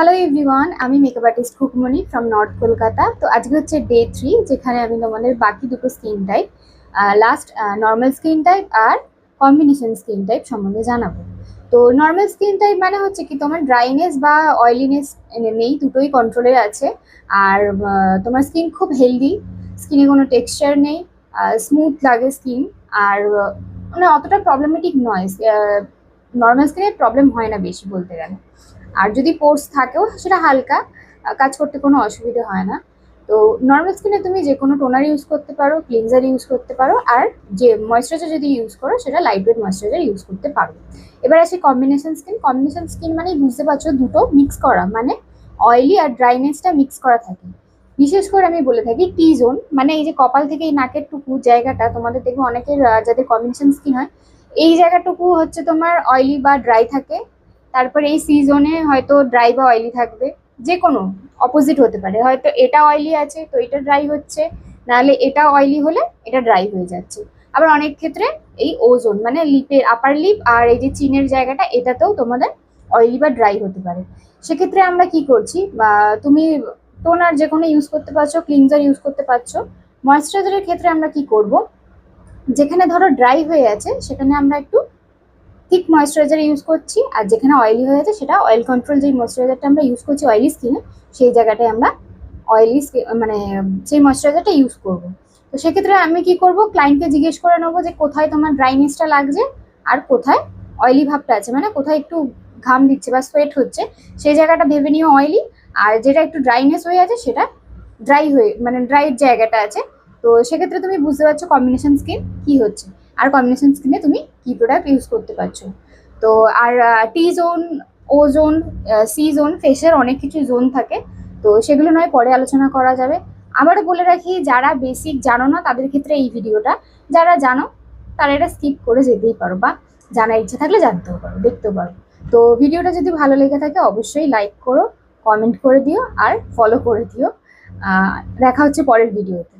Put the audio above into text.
Hello everyone, আমি makeup artist Khukmoni from north Kolkata. তো আজকে হচ্ছে ডে 3, যেখানে আমি তোমাদের বাকি দুটো skin type, last normal skin type আর কম্বিনেশন স্কিন টাইপ সম্বন্ধে জানাবো। তো নর্মাল স্কিন টাইপ মানে হচ্ছে কি, তোমার ড্রাইনেস বা অয়েলিনেস নেই, দুটোই কন্ট্রোলে আছে। আর তোমার স্কিন খুব হেলদি, স্কিনে কোনো টেক্সচার নেই, স্মুথ লাগে স্কিন। আর মানে অতটা প্রবলেমেটিক নয়, নর্মাল স্কিনে প্রবলেম হয় না বেশি বলতে গেলে। আর যদি পোর্স থাকেও সেটা হালকা, কাজ করতে কোনো অসুবিধা হয় না। তো নর্মাল স্কিনে তুমি যে কোনো টোনার ইউজ করতে পারো, ক্লিনজার ইউজ করতে পারো, আর যে ময়েশ্চারাইজার যদি ইউজ করো সেটা লাইট ওয়েট ময়েশ্চারাইজার ইউজ করতে পারো। এবার আসি কম্বিনেশন স্কিন। কম্বিনেশন স্কিন মানে বুঝতে পারছো, দুটো মিক্স করা, মানে অয়েলি আর ড্রাইনেসটা মিক্স করা থাকে। বিশেষ করে আমি বলে থাকি টি জোন, মানে এই যে কপাল থেকে এই নাকের টুকু জায়গাটা, তোমাদের দেখবে অনেকের যাদের কম্বিনেশন স্কিন হয়, এই জায়গাটুকু হচ্ছে তোমার অয়েলি বা ড্রাই থাকে। তারপরে এই সিজনে হয়তো ড্রাই বা অয়েলি থাকবে, যে কোনো অপোজিট হতে পারে, হয়তো এটা অয়েলি আছে তো এটা ড্রাই হচ্ছে, নাহলে এটা অয়েলি হলে এটা ড্রাই হয়ে যাচ্ছে। আবার অনেক ক্ষেত্রে এই ওজোন মানে লিপের আপার লিপ আর এই যে চিনের জায়গাটা, এটাতেও তোমাদের অয়েলি বা ড্রাই হতে পারে। সেক্ষেত্রে আমরা কি করছি, বা তুমি টোনার যে কোনো ইউজ করতে পারছো, ক্লিনজার ইউজ করতে পারছো। ময়েশ্চারাইজারের ক্ষেত্রে আমরা কি করব, যেখানে ধরো ড্রাই হয়ে আছে সেখানে আমরা একটু থিক ময়েশ্চারাইজার ইউজ করছি, আর যেখানে অয়েলি হয়ে আছে সেটা অয়েল কন্ট্রোল যেই ময়েশ্চারাইজারটা আমরা ইউজ করছি অয়েলি স্কিনে, সেই জায়গাটায় আমরা অয়েলি মানে সেই ময়েশ্চারাইজারটা ইউজ করব। তো সেক্ষেত্রে আমি কি করব, ক্লায়েন্টকে জিজ্ঞেস করে নেবো যে কোথায় তোমার ড্রাইনেসটা লাগছে আর কোথায় অয়েলি ভাবটা আছে, মানে কোথায় একটু ঘাম দিচ্ছে বা সোয়েট হচ্ছে, সেই জায়গাটা ভেবে নিও অয়েলি। আর যেটা একটু ড্রাইনেস হয়ে আছে সেটা ড্রাই হয়ে, মানে ড্রাইয়ের জায়গাটা আছে। তো সেক্ষেত্রে তুমি বুঝতে পারছো কম্বিনেশন স্কিন কি হচ্ছে, আর কম্বিনেশন স্কিনে তুমি কি প্রোডাক্ট ইউজ করতে পারছো। তো আর টি জোন, ও জোন, সি জোন, ফেসের অনেক কিছু জোন থাকে, তো সেগুলো নয় পরে আলোচনা করা যাবে। আবারও বলে রাখি, যারা বেসিক জানো না তাদের ক্ষেত্রে এই ভিডিওটা, যারা জানো তারা এটা স্কিপ করে যেতেই পারো, বা জানার ইচ্ছে থাকলে জানতেও পারো, দেখতেও পারো। তো ভিডিওটা যদি ভালো লেগে থাকে অবশ্যই লাইক করো, কমেন্ট করে দিও আর ফলো করে দিও। দেখা হচ্ছে পরের ভিডিওতে।